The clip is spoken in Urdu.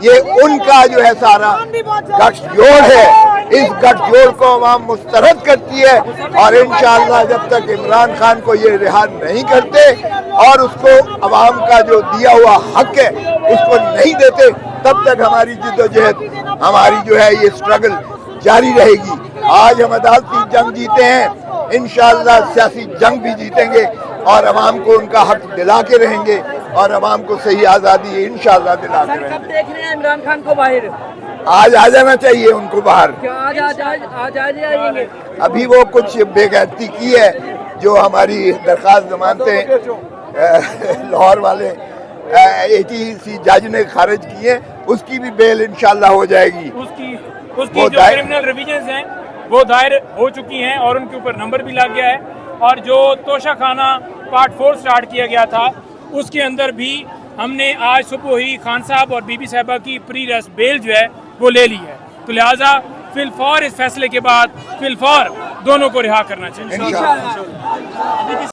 یہ ان کا جو ہے سارا گٹھ جوڑ ہے، اس گٹھ جوڑ کو عوام مسترد کرتی ہے، اور انشاءاللہ جب تک عمران خان کو یہ رہا نہیں کرتے اور اس کو عوام کا جو دیا ہوا حق ہے اس کو نہیں دیتے، تب تک ہماری جدوجہد، ہماری جو ہے یہ سٹرگل جاری رہے گی۔ آج ہم عدالتی جنگ جیتے ہیں، انشاءاللہ سیاسی جنگ بھی جیتیں گے، اور عوام کو ان کا حق دلا کے رہیں گے، اور عوام کو صحیح آزادی انشاءاللہ دلا کے رہیں کب گے۔ دیکھ رہے ہیں عمران خان کو باہر؟ آج آ جانا چاہیے ان کو باہر۔ آج جائیں گے؟ ابھی وہ کچھ بے غیرتی کی ہے جو ہماری درخواست ضمانتیں لاہور والے ATC جج نے خارج کی ہیں، اس کی بھی بیل انشاءاللہ ہو جائے گی۔ اس کی جو کرمنل ریویژنز ہیں وہ دائر ہو چکی ہیں اور ان کے اوپر نمبر بھی لگ گیا ہے، اور جو توشہ خانہ پارٹ 4 سٹارٹ کیا گیا تھا اس کے اندر بھی ہم نے آج صبح ہی خان صاحب اور بی بی صاحبہ کی پری ریسٹ بیل جو ہے وہ لے لی ہے، تو لہٰذا فی الفور اس فیصلے کے بعد فی الفور دونوں کو رہا کرنا چاہیے۔